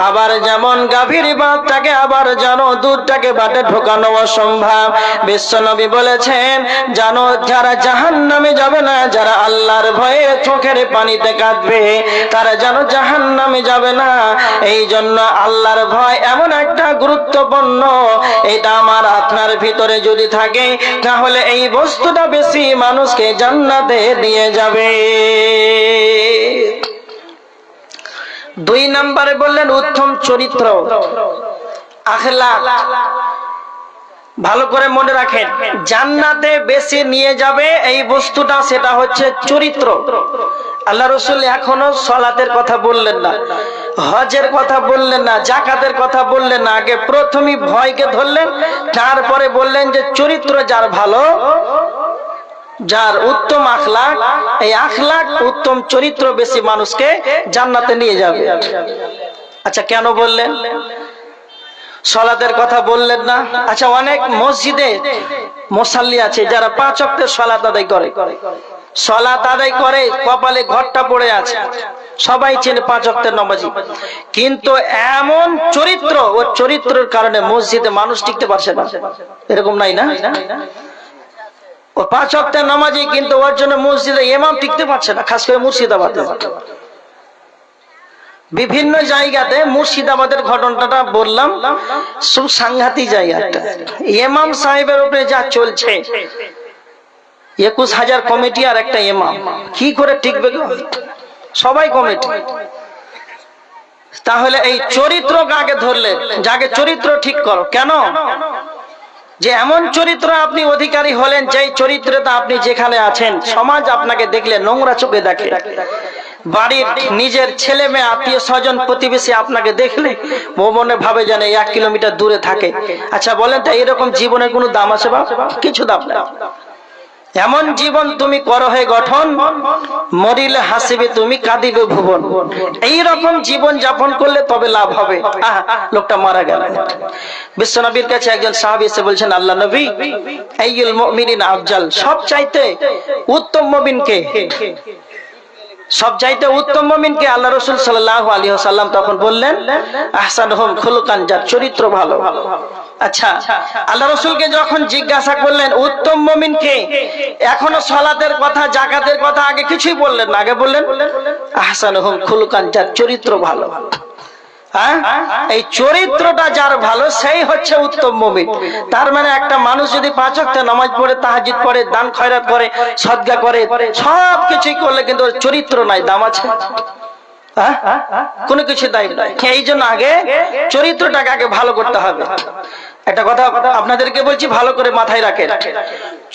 আবার যেমন গাভীর বাঁধটাকে আবার জানো দুধটাকে বাটে ঢোকানো অসম্ভব। বিশ্বনবী বলেছেন জানো যারা জাহান্নামে যাবে না, যারা আল্লাহর ভয়ে চোখের পানিতে কাঁদবে, তারা যেন জাহান্নামে যাবে না। এই জন্য আল্লাহর ভয় এমন একটা গুরুত্বপূর্ণ, এটা আমার আপনার ভিতরে যদি থাকে, তাহলে এই বস্তুটা বেশি মানুষকে জান্নাতে দিয়ে যাবে। দুই নম্বরে বললেন উত্তম চরিত্র, আখলাক। ভালো করে মনে রাখেন, জান্নাতে বেশি নিয়ে যাবে এই বস্তুটা, সেটা হচ্ছে চরিত্র। আল্লাহ রাসূল এখনো সালাতের কথা বললেন না, হজের কথা বললেন না, যাকাতের কথা বললেন না, আগে প্রথমেই ভয়কে ধরলেন, তারপরে বললেন যে চরিত্র যার ভালো, যার উত্তম আখলাক, এই আখলাক উত্তম চরিত্র বেশি মানুষকে জান্নাতে নিয়ে যাবে। আচ্ছা কেন বললেন? সালাতের কথা বললেন না। আচ্ছা অনেক মসজিদে মুসাল্লি আছে যারা 5 ওয়াক্তের সালাত আদায় করে, সালাত আদায় করে কপালে ঘরটা পড়ে আছে, সবাই চেনে 5 ওয়াক্তের নামাজি, কিন্তু এমন চরিত্র, ওর চরিত্রের কারণে মসজিদে মানুষ টিকতে পারছে না। এরকম নাই না? ও 5 ওয়াক্তের নামাজি, কিন্তু ওর জন্য মসজিদে ইমাম টিকতে পারছে না, খাস করে মুর্শিদাবাদে। বিভিন্ন জায়গাতে, মুর্শিদাবাদের ঘটনাটা বললাম, খুব সাংঘাতিক জায়গা। ইমাম সাহেবের উপরে যা চলছে, 21,000 কমিটি আর একটা ইমাম, কি করে টিকবে? সবাই কমিটি। তাহলে এই চরিত্র কাকে ধরলে, যাকে চরিত্র ঠিক করো। কেন? যে এমন চরিত্র আপনি অধিকারী হলেন, যেই চরিত্রটা আপনি যেখানে আছেন, সমাজ আপনাকে দেখলে নোংরা চোখে দেখে, বাড়ির নিজের ছেলে মেয়ে আত্মীয় স্বজন প্রতিবেশী আপনাকে দেখলে মনে ভাবে যেন 1 কিলোমিটার দূরে থাকে। আচ্ছা বলেন তো এরকম জীবনের কোনো দাম আছে? বা কিছু দাম নেই। এমন জীবন তুমি করো হে গঠন, মরিলে হাসিবে তুমি, কাঁদিবে ভুবন। এইরকম জীবন যাপন করলে তবে লাভ হবে। লোকটা মারা গেল। বিশ্বনবীর কাছে একজন সাহাবী এসে বলছেন আল্লাহ নবী, আইয়ুল মুমিনিন আফজাল, সব চাইতে উত্তম মুমিন কে? সব চাইতে উত্তম মুমিনকে আল্লাহ রাসূল সাল্লাল্লাহু আলাইহি ওয়াসাল্লাম তখন বললেন আহসানুহুম খুলুকান, যার চরিত্র ভালো। আচ্ছা, আল্লাহ রাসূলকে যখন জিজ্ঞাসা করলেন উত্তম মুমিনকে, এখনো সালাতের কথা যাকাতের কথা আগে কিছুই বললেন না, আগে বললেন আহসানুহুম খুলুকান, যার চরিত্র ভালো। হ্যাঁ, এই চরিত্রটা যার ভালো সেই হচ্ছে উত্তম মুমিন। তার মানে একটা মানুষ যদি 5 ওয়াক্ত নামাজ পড়ে, তাহাজ্জুদ পড়ে, দান খয়রাত করে, সদকা করে, সব কিছুই করলে কিন্তু ওর চরিত্র নাই, দাম আছে? কোনো কিছু দায়ী নাই। এই জন্য আগে চরিত্রটাকে আগে ভালো করতে হবে। একটা কথা আপনাদেরকে বলছি, ভালো করে মাথায় রাখেন,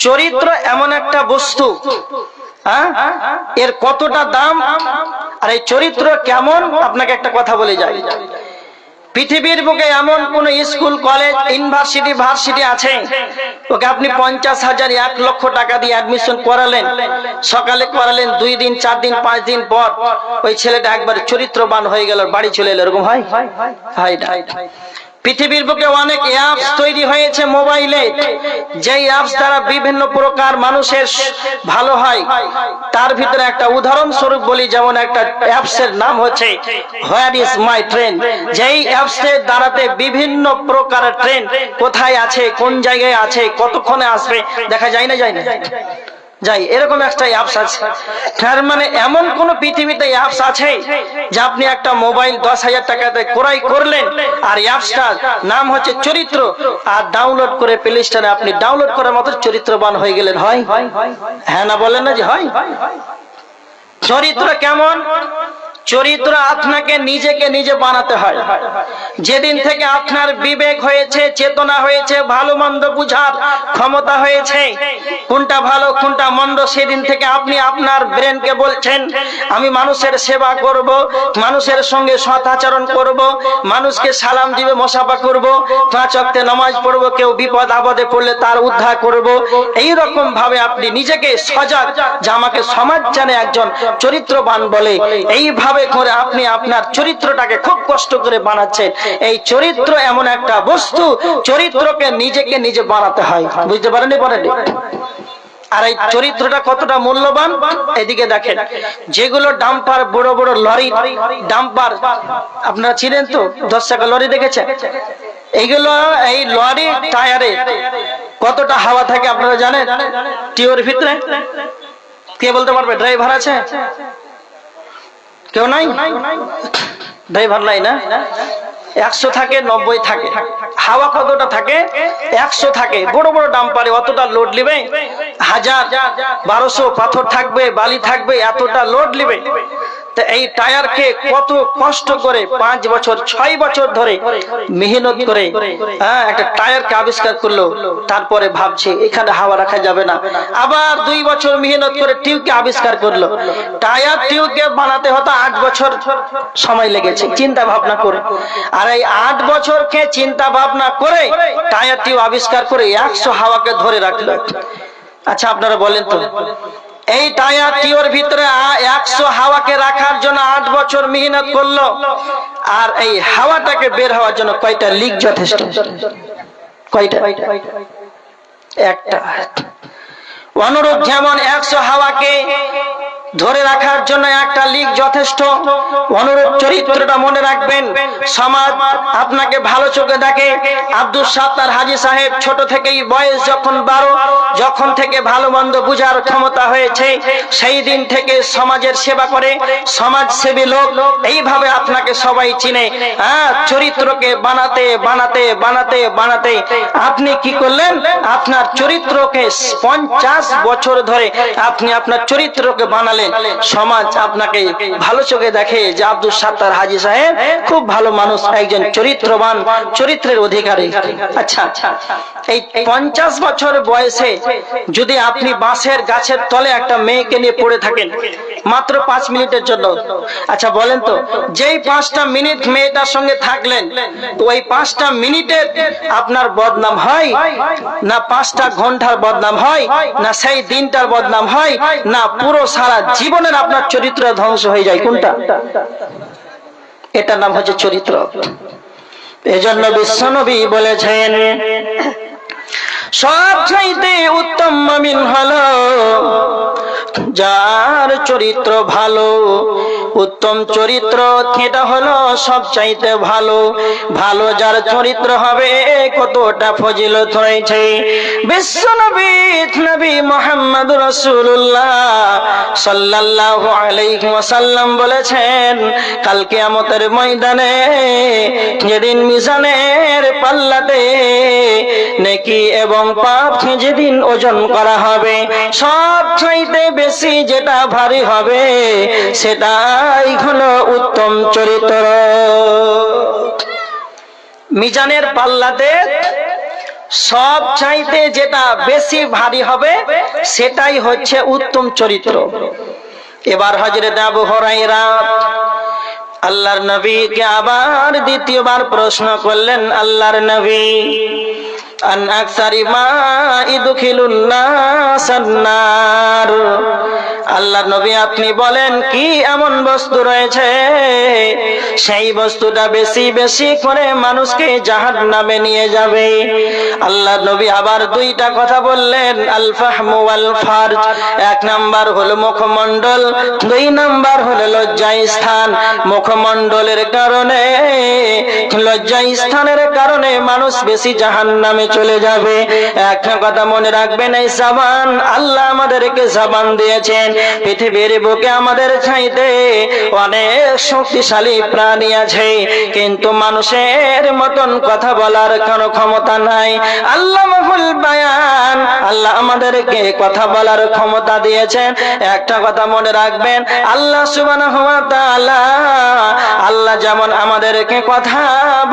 চরিত্র এমন একটা বস্তু, এর কতটা দাম আর এই চরিত্র কেমন, আপনাকে একটা কথা বলে যাই। পৃথিবীর বুকে এমন কোন স্কুল, কলেজ, ইউনিভার্সিটি, ভার্সিটি আছে ওকে আপনি 50,000 1 লক্ষ টাকা দিয়ে অ্যাডমিশন করালেন, সকালে করালেন, 2 দিন 4 দিন 5 দিন পর ওই ছেলেটা একবার চরিত্রবান হয়ে গেল, বাড়ি চলে এলো, এরকম হয়? পৃথিবীর বুকে অনেক অ্যাপস তৈরি হয়েছে মোবাইলে, যেই অ্যাপস দ্বারা বিভিন্ন প্রকার মানুষের ভালো হয়। তার ভিতরে একটা উদাহরণস্বরূপ বলি, যেমন একটা অ্যাপসের নাম হচ্ছে হোয়ার ইজ মাই ট্রেন। যেই অ্যাপসের দ্বারাতে বিভিন্ন প্রকারের ট্রেন কোথায় আছে, কোন জায়গায় আছে, কতক্ষণে আসবে দেখা যায় না, যায় না যাই, এরকম একটা অ্যাপস আছে। তার মানে এমন কোন পৃথিবীতে অ্যাপস আছে যে আপনি একটা মোবাইল 10,000 টাকাতে ক্রয় করলেন, আর অ্যাপসটার নাম হচ্ছে চরিত্র, আর ডাউনলোড করে প্লে স্টোরে আপনি ডাউনলোড করার মতো চরিত্রবান হয়ে গেলেন। হয়? হ্যাঁ না বলেন না যে হয়? চরিত্র কেমন? চরিত্র আপনাকে নিজেকে নিজে বানাতে হয়। যেদিন থেকে আপনার বিবেক হয়েছে, চেতনা হয়েছে, ভালো মন্দ বুঝার ক্ষমতা হয়েছে, কোনটা ভালো কোনটা মন্দ, সেদিন থেকে আপনি আপনার ব্রেনকে বলছেন আমি মানুষের সেবা করব, মানুষের সঙ্গে সৎ আচরণ করব, মানুষকে সালাম দিবে, মুসাফা করব, 5 ওয়াক্তে নামাজ পড়ব, কেউ বিপদ আপদে পড়লে তার উদ্ধার করব। এই রকম ভাবে আপনি নিজেকে সজাগ যে আমাকে সমাজ জানে একজন চরিত্রবান বলে, এইভাবে করে আপনি আপনার চরিত্রটাকে খুব কষ্ট করে বানাচ্ছেন। এই চরিত্র এমন একটা বস্তু, চরিত্রকে নিজেকে নিজে বানাতে হয়। বুঝতে পারেননি? আর এই চরিত্রটা কতটা মূল্যবান এদিকে দেখেন। যেগুলো ডাম্পার, বড় বড় লরি ডাম্পার, আপনারা চিনেন তো, 10 চাকা লরি দেখেছেন? এইগুলো, এই লরি টায়ারে কতটা হাওয়া থাকে আপনারা জানেন? টিওর ভিতরে কে বলতে পারবে? ড্রাইভার আছে? কেউ নাই? ড্রাইভার নাই না? 100 থাকে, 90 থাকে। হাওয়া কতটা থাকে? 100 থাকে। বড় বড় ডাম্পারে অতটা লোড নেবে, 1000 1200 পাথর থাকবে, বালি থাকবে, এতটা লোড নেবে। তো এই টায়ারকে কত কষ্ট করে 5 বছর 6 বছর ধরে মেহনত করে একটা টায়ারকে আবিষ্কার করলো। তারপরে ভাবছে এখানে হাওয়া রাখা যাবে না, আবার 2 বছর মেহনত করে টিউবকে আবিষ্কার করলো। টায়ার টিউবকে বানাতে হতো 8 বছর সময় লেগেছে চিন্তা ভাবনা করে। আর এই 8 বছরকে চিন্তা ভাবনা করে টায়ার টিউব আবিষ্কার করে 100 হাওয়াকে ধরে রাখলো। আচ্ছা আপনারা বলেন তো, এই টায়ার টিউবের ভিতরে 100 হাওয়াকে রাখার জন্য 8 বছর মেহনত করলো, আর এই হাওয়াটাকে বের হওয়ার জন্য কয়টা লিক যথেষ্ট? কয়টা? একটা। অনুরূপ যেমন 100 হাওয়াকে ধরে রাখার জন্য একটা লিক যথেষ্ট, অনুরূপ চরিত্রটা মনে রাখবেন। সমাজ আপনাকে ভালো চোখে দেখে। আব্দুল সাত্তার হাজী সাহেব ছোট থেকেই বয়স যখন 12, যখন থেকে ভালো মন্দ বুঝার ক্ষমতা হয়েছে, সেই দিন থেকে সমাজের সেবা করে, সমাজসেবী লোক। এইভাবে আপনাকে সবাই চিনে। চরিত্রকে বানাতে বানাতে বানাতে বানাতে আপনি কি করলেন? আপনার চরিত্রকে 50 বছর ধরে আপনি আপনার চরিত্রকে বানালেন। সমাজ আপনাকে ভালো চোখে দেখে যে আব্দুল সাত্তার হাজী সাহেব খুব ভালো মানুষ, একজন চরিত্রবান, চরিত্রের অধিকারী। আচ্ছা, এই 50 বছর বয়সে যদি আপনি বাঁশের গাছের তলে একটা মেয়েকে নিয়ে পড়ে থাকেন মাত্র 5 মিনিটের জন্য, আচ্ছা বলেন তো, যেই 5টা মিনিট মেয়েটার সঙ্গে থাকলেন, তো ওই 5টা মিনিটের আপনার বদনাম হয় না 5টা ঘন্টার বদনাম হয়, না সেই দিনটার বদনাম হয়, না পুরো সারা জীবনের আপনার চরিত্র ধ্বংস হয়ে যায়? কোনটা? এটার নাম হচ্ছে চরিত্র। এজন্য বিশ্বনবী বলেছেন সবচাইতে উত্তম মুমিন হলো যার চরিত্র ভালো, উত্তম চরিত্র এটা হলো সবচাইতে ভালো। ভালো যার চরিত্র হবে কতটা ফজিলত রয়েছে। বিশ্বনবী নবী মুহাম্মদ রাসূলুল্লাহ সাল্লাল্লাহু আলাইহি ওয়াসাল্লাম বলেছেন, কাল কিয়ামতের ময়দানে যেদিন মিজানের পাল্লাতে নেকি এবং পাপ যেদিন ওজন করা হবে, সবচাইতে বেশি যেটা ভারী হবে সেটাই হলো উত্তম চরিত্র। মিজানের পাল্লাতে সব চাইতে যেটা বেশি ভারী হবে সেটাই হচ্ছে উত্তম চরিত্র। এবার হযরত আবু হুরায়রা আল্লাহর নবীকে আবার দ্বিতীয়বার প্রশ্ন করলেন, আল্লাহর নবী, আন আকসারি মা ইদখিলুন নাসান নার, আল্লাহর নবী আপনি বলেন কি এমন বস্তু রয়েছে সেই বস্তুটা বেশি বেশি করে মানুষকে জাহান্নামে নিয়ে যাবে? আল্লাহর নবী আবার দুইটা কথা বললেন, আল ফাহমু ওয়াল ফারজ। এক নাম্বার হলো মুখমণ্ডল, দুই নাম্বার হলো লজ্জা স্থান। মুখমণ্ডলের কারণে, লজ্জা স্থানের কারণে মানুষ বেশি জাহান্নামে চলে যাবে। একটা কথা মনে রাখবেন, এই জবান আল্লাহ আমাদেরকে জবান দিয়েছেন। পৃথিবীর বুকে আমাদের চাইতে অনেক শক্তিশালী প্রাণী আছে, কিন্তু মানুষের মতন কথা বলার কোনো ক্ষমতা নাই। আল্লাহ মাহুল বায়ান, আল্লাহ আমাদেরকে কথা বলার ক্ষমতা দিয়েছেন। একটা কথা মনে রাখবেন, আল্লাহ সুবহানাহু ওয়া তাআলা, আল্লাহ যেমন আমাদেরকে কথা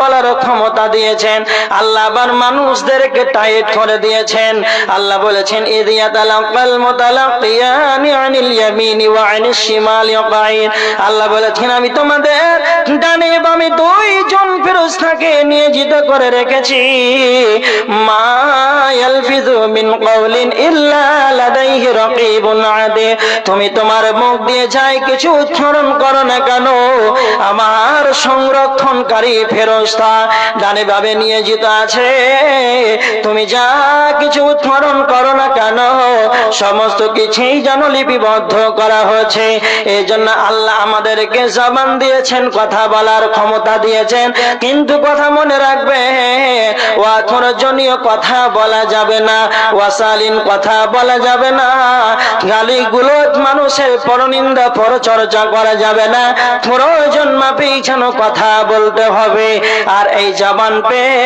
বলার ক্ষমতা দিয়েছেন, আল্লাহ আবার মানুষদেরকে টাইট করে দিয়েছেন। আল্লাহ বলেছেন, ইদিয়া তালাক্কাল মুতালাক্কিয়ানি আনিল ইয়ামিনি ওয়া আনিশ শিমালি কাঈদ। আল্লাহ বলেছেন, আমি তোমাদের ডানে বামে দুইজন ফেরেশতাকে নিয়োজিত করে রেখেছি। মা ইয়ালফিযু মিন কাওলিন ইল্লা লাদাইহি রাকীবুন আতীদ। তুমি তোমার মুখ দিয়ে যাই কিছু উচ্চারণ করো না কেন, আমার সংরক্ষণকারী ফেরেশতা ডানে বামে নিয়োজিত আছে। তুমি যা কিছু উচ্চারণ করো না কেন সমস্ত কিছুই যেন লিপিবদ্ধ করা হয়েছে। এই জন্য আল্লাহ আমাদেরকে জবান দিয়েছেন, কথা বলার ক্ষমতা দিয়েছেন, কিন্তু কথা মনে রাখবে, অপ্রয়োজনীয় কথা বলা যাবে না, অশালীন কথা বলা যাবে না, গালিগুলো মানুষের পরনিন্দা পরচর্চা করা যাবে না, প্রয়োজন মাফিক যেন কথা বলতে হবে। আর এই জবান পেয়ে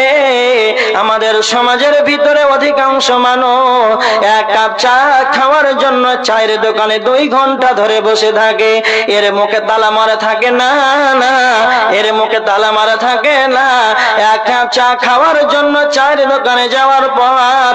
আমাদের সমাজের ভিতরে অধিকাংশ মানুষ এক কাপ চা খাওয়ার জন্য চায়ের দোকানে 2 ঘন্টা ধরে বসে থাকে। এর মুখে তালা মারা থাকে না, না এর মুখে তালা মারা থাকে না। এক কাপ চা খাওয়ার জন্য চায়ের দোকানে যাওয়ার পর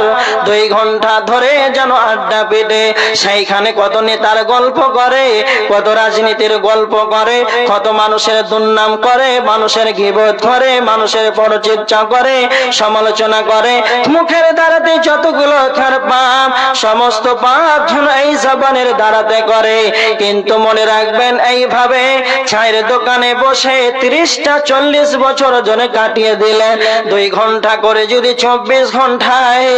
2 ঘন্টা ধরে যেন আড্ডা পেটে সেইখানে কত নেতার গল্প করে, কত রাজনীতির গল্প করে, কত মানুষের দুর্নাম করে, মানুষের গীবত করে, মানুষের পরচর্চা করে, সমালোচনা করে। মুখের দ্বারাতে যতগুলো পাপ, সমস্ত পাপ যেন এই জবানের দ্বারাতে করে। কিন্তু মনে রাখবেন, এইভাবে চায়ের দোকানে বসে 30টা 40 বছর জনে কাটিয়ে দিলেন। 2 ঘন্টা করে যদি 24 ঘন্টায়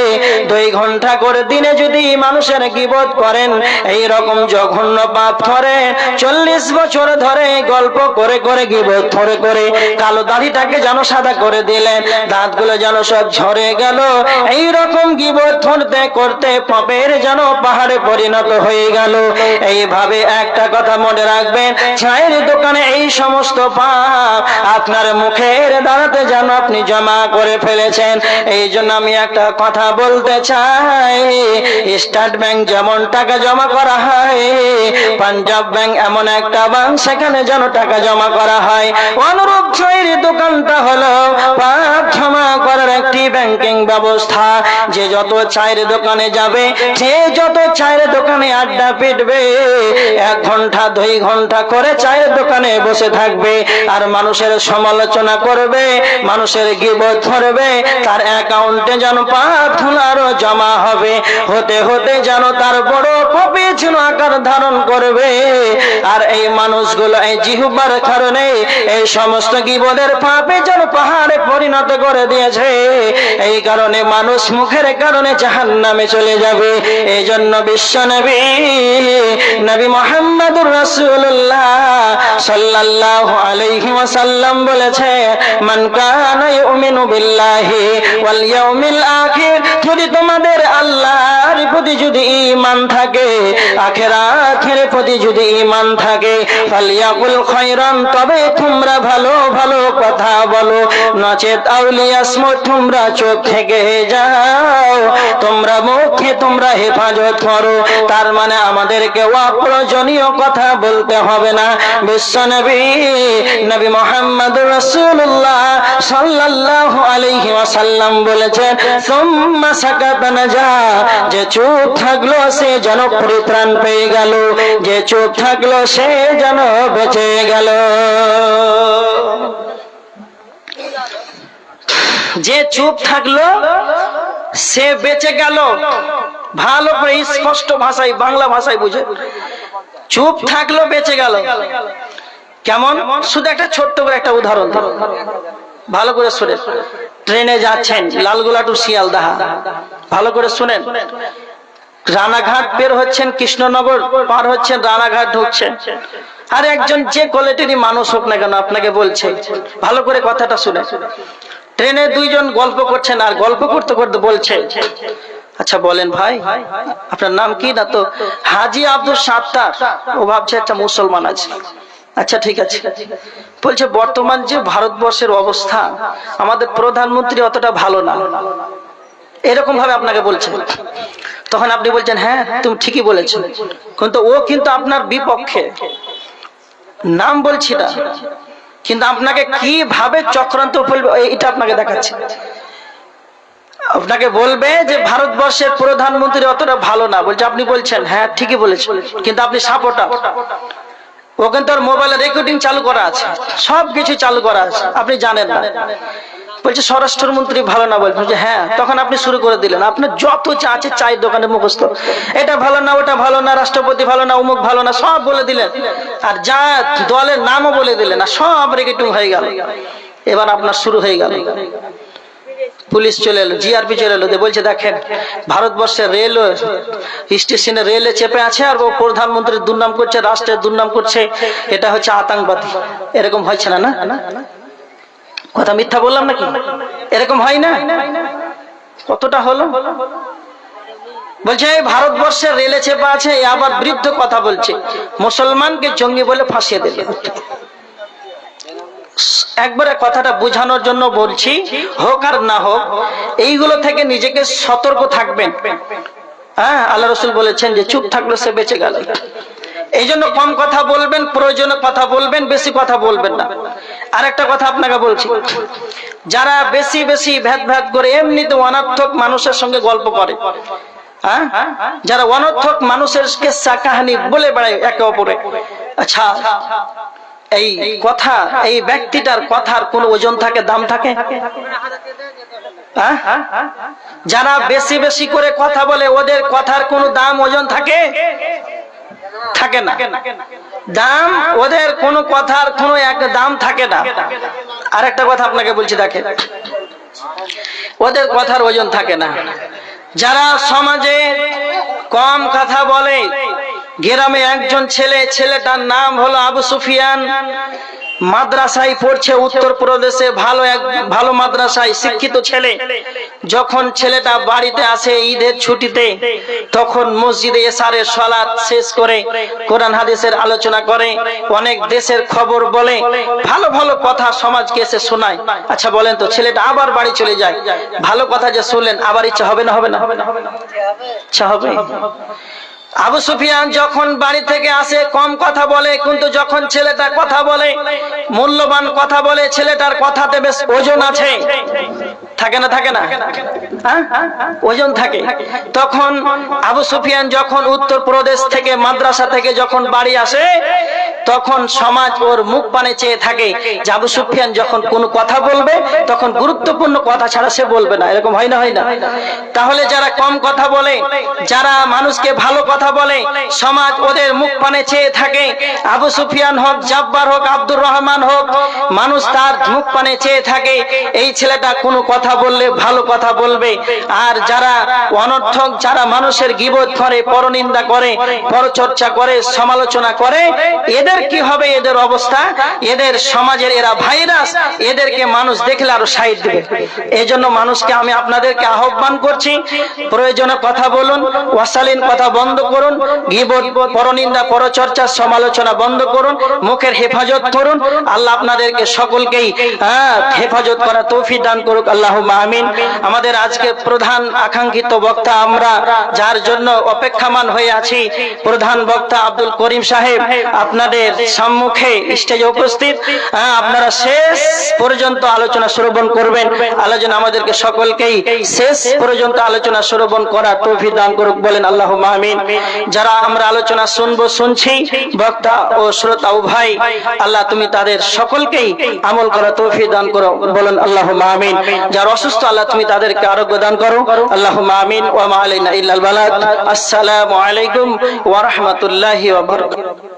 2 ঘন্টা করে দিনে যদি মানুষের গীবত করেন, এই রকম জঘন্য পাপ করে 40 বছর ধরে গল্প করে করে গীবত করে করে কালো দাড়িটাকে যেন সাদা করে দিলেন, দাঁতগুলো যেন সব ঝরে গেল। এই রকম গীবত করতে করতে পাপের যেন পাহাড়ে পরিণত হয়ে গেল। এইভাবে একটা কথা মনে রাখবেন, চায়ের দোকানে এই সমস্ত পাপ আপনার মুখের দ্বারাতে যেন আপনি জমা করে ফেলেছেন। এই জন্য আমি একটা কথা বলতে চাই, স্টেট ব্যাংক যেমন টাকা জমা করা হয়, পাঞ্জাব ব্যাংক এমন একটা ব্যাংক সেখানে যেন টাকা জমা করা হয়, অনুরূপ চায়ের দোকানটা হলো পাপ জমা করার একটি ব্যাংকিং ব্যবস্থা। যে যত চায়ের দোকানে যাবে, যে যত চায়ের দোকানে আড্ডা পিটবে, 1 ঘন্টা 2 ঘন্টা করে চায়ের দোকানে বসে থাকবে আর মানুষের সমালোচনা করবে, মানুষের গীবত করবে, তার অ্যাকাউন্টে যেন পাপ ধুলারও জমা হবে, হতে হতে যেন তার বড় পাপে যেন আকার ধারণ করবে। আর এই মানুষগুলো এই জিহ্বার কারণে এই সমস্ত গীবতের পাপে যেন পাহাড়ে পরিণত করে দিয়েছে। এই কারণে মানুষ মুখের কারণে জাহান্নামে চলে যাবে। এই জন্য বিশ্ব নবী নবী মুহাম্মদুর রাসূলুল্লাহ সাল্লাল্লাহু আলাইহি ওয়াসাল্লাম বলেছে, মান কানা ইউমিনু বিল্লাহি ওয়াল ইয়াউমিল আখির, যদি তোমাদের আল্লাহর প্রতি যদি ঈমান থাকে, আখিরাতের প্রতি যদি ঈমান থাকে, ফালিয়াকুল খায়রান, তবে তোমরা ভালো ভালো কথা বলো, নচেত আউলিয়াসমু, তোমরা চুপ থেকে যাও, তোমরা মুখে তোমরা হেফাজত করো। তার মানে আমাদেরকে অপ্রয়োজনীয় কথা বলতে হবে না। বিশ্বনবী নবী মুহাম্মদুর রাসূলুল্লাহ সাল্লাল্লাহু আলাইহি ওয়াসাল্লাম বলেছেন, সুম্মা সাকাতা নাজা, যে চুপ থাকলো সে যেন পরিত্রাণ পেয়ে গেল, যে চুপ থাকলো সে যেন বেঁচে গেল। যে চুপ থাকলো সে বেঁচে গেল। ভালো করে স্পষ্ট ভাষায়, বাংলা ভাষায় বুঝে, চুপ থাকলো বেঁচে গেল। কেমন? শুধু একটা ছোট্ট করে একটা উদাহরণ ভালো করে শুনেন। ট্রেনে যাচ্ছেন লালগোলা টু শিয়ালদাহ, ভালো করে শুনেন। রানাঘাট বের হচ্ছেন, কৃষ্ণনগর পার হচ্ছেন, রানাঘাট ঢুকছেন। আর একজন যে কোয়ালিটিরই মানুষ হোক না কেন আপনাকে বলছে, ভালো করে কথাটা শুনে। ট্রেনে দুইজন গল্প করছেন, আর গল্প করতে করতে বলছে, আচ্ছা বলেন ভাই আপনার নাম কি? না তো হাজি আব্দুল সাত্তার। ও ভাবছে একটা মুসলমান আছে। আচ্ছা ঠিক আছে। বলছে বর্তমান যে ভারতবর্ষের অবস্থা, আমাদের প্রধানমন্ত্রী অতটা ভালো না, এরকম ভাবে আপনাকে বলছে। তখন আপনি বলছেন হ্যাঁ তুমি ঠিকই বলেছো, কিন্তু ও কিন্তু আপনার বিপক্ষে, নাম বলছি না, কিন্তু আপনাকে কিভাবে চক্রান্ত বলবে এটা আপনাকে দেখাচ্ছে। আপনাকে বলবে যে ভারতবর্ষের প্রধানমন্ত্রী অতটা ভালো না। বলছে আপনি বলছেন হ্যাঁ ঠিকই বলেছেন, কিন্তু আপনি সাপোর্টার। ও কিন্তু ওর মোবাইলে রেকর্ডিং চালু করা আছে, সবকিছু চালু করা আছে, আপনি জানেন না। বলছে স্বরাষ্ট্রমন্ত্রী ভালো না। বলছে হ্যাঁ। তখন আপনি শুরু করে দিলেন, আপনার যত চা আছে চায়ের দোকানে মুখস্থ, এটা ভালো না, ওটা ভালো না, রাষ্ট্রপতি ভালো না, অমুক ভালো না, সব বলে দিলেন। আর যা দলের নামও বলে দিলেন, আর সব রেকর্ডিং হয়ে গেল। এবার আপনার শুরু হয়ে গেল। পুলিশ চলে এলো, জিআরপি চলে এলো, বলছে দেখেন ভারতবর্ষের রেল স্টেশনে রেলে চেপে আছে, আর ও প্রধানমন্ত্রীর দুর্নাম করছে, রাষ্ট্রের দুর্নাম করছে, এটা হচ্ছে আতঙ্কবাদী। এরকম হয়েছে না? না কথা মিথ্যা বললাম নাকি? এরকম হয় না? কতটা হলো? বলছে ভারতবর্ষের রেলে চেপা আছে, আবার বৃদ্ধ কথা বলছে, মুসলমানকে জঙ্গি বলে ফাঁসিয়ে দিল। একবারে কথাটা বোঝানোর জন্য বলছি, হোক আর না হোক এইগুলো থেকে নিজেকে সতর্ক থাকবেন। হ্যাঁ, আল্লাহ রাসূল বলেছেন যে চুপ থাকলে সে বেঁচে গেল। এই জন্য কম কথা বলবেন, প্রয়োজনে কথা বলবেন, বেশি কথা বলবেন না। আর একটা কথা আপনাকে বলছি, যারা বেশি বেশি ভেদ করে এমনিতে অনর্থক মানুষের সঙ্গে গল্প করে, হ্যাঁ, যারা অনর্থক মানুষের কিস্সা কাহিনী বলে বেড়ায় একে অপরে, আচ্ছা এই কথা, এই ব্যক্তিটার কথার কোন ওজন থাকে, দাম থাকে? যারা বেশি বেশি করে কথা বলে ওদের কথার কোন দাম, ওজন থাকে? থাকে না। দাম, ওদের কোন কথার কোন এক দাম থাকে না। আর একটা কথা আপনাকে বলছি, দেখেন ওদের কথার ওজন থাকে না। যারা সমাজে কম কথা বলে, গ্রামে একজন ছেলেটার নাম হলো আবু সুফিয়ান, মাদ্রাসায় পড়ছে উত্তরপ্রদেশে, ভালো মাদ্রাসায় শিক্ষিত ছেলে। যখন ছেলেটা বাড়িতে আসে ঈদের ছুটিতে, তখন মসজিদে এশারের সালাত শেষ করে কোরআন হাদিসের আলোচনা করে, অনেক দেশের খবর বলে, ভালো ভালো কথা সমাজকে এসে শোনায়। আচ্ছা বলেন তো, ছেলেটা আবার বাড়ি চলে যায়, ভালো কথা যে শুনলেন আবার ইচ্ছা হবে না? হবে না? ইচ্ছা হবে। আবু সুফিয়ান যখন বাড়ি থেকে আসে কম কথা বলে, কিন্তু যখন ছেলেটা কথা বলে, মূল্যবান কথা বলে, ছেলেটার কথাতে বেশ ওজন আছে, থাকে না? থাকে না? ওজন থাকে। তখন আবু সুফিয়ান যখন উত্তরপ্রদেশ থেকে মাদ্রাসা থেকে যখন বাড়ি আসে, তখন সমাজ ওর মুখ পানে চেয়ে থাকে যে আবু সুফিয়ান যখন কোনো কথা বলবে তখন গুরুত্বপূর্ণ কথা ছাড়া সে বলবে না। এরকম হয় না, হয় না? তাহলে যারা কম কথা বলে, যারা মানুষকে ভালো কথা বলে, সমাজ ওদের মুখ পানে চেয়ে থাকে। আবু সুফিয়ান হোক, জব্বার হোক, আব্দুর রহমান হোক, মানুষ তার মুখ পানে চেয়ে থাকে এই ছেলেটা কোনো কথা বললে ভালো কথা বলবে। আর যারা অনর্থক, যারা মানুষের গীবত করে, পরনিন্দা করে, পরচর্চা করে, সমালোচনা করে, এদের কি হবে? এদের অবস্থা, এদের সমাজের এরা ভাইরাস, এদেরকে মানুষ দেখলে আরো সাইড দেবে। এই জন্য মানুষকে আমি আপনাদেরকে আহ্বান করছি, প্রয়োজনে কথা বলুন, অশালীন কথা বন্ধ করুন, গীবত, পরনিন্দা, পরচর্চা, সমালোচনা বন্ধ করুন, মুখের হেফাজত করুন। আল্লাহ আপনাদেরকে সকলকেই হেফাজত করা তৌফিক দান করুক, আল্লাহুম্মা আমিন। আমাদের আজকে প্রধান আকাঙ্ক্ষিত বক্তা, আমরা যার জন্য অপেক্ষামান হয়ে আছি, প্রধান বক্তা আব্দুল করিম সাহেব আপনাদের সম্মুখে স্টেজে উপস্থিত। আপনারা শেষ পর্যন্ত আলোচনা শ্রবণ করবেন। আল্লাহ যেন আমাদেরকে সকলকেই শেষ পর্যন্ত আলোচনা শ্রবণ করার তৌফিক দান করুক, বলেন আল্লাহুম্মা আমিন। যারা আমরা আলোচনা শুনবো, শুনছি, বক্তা ও শ্রোতা উভয়, আল্লাহ তুমি তাদের সকলকেই আমল করা তৌফিক দান করো, বলেন আল্লাহুম্মা আমিন। যারা অসুস্থ, আল্লাহ তুমি তাদেরকে আরোগ্য দান করো, আল্লাহুম্মা আমিন। ওয়া মা আলাইনা ইল্লাল বালাগ। আসসালামু আলাইকুম ওয়া রাহমাতুল্লাহি ওয়া বারাকাতুহু।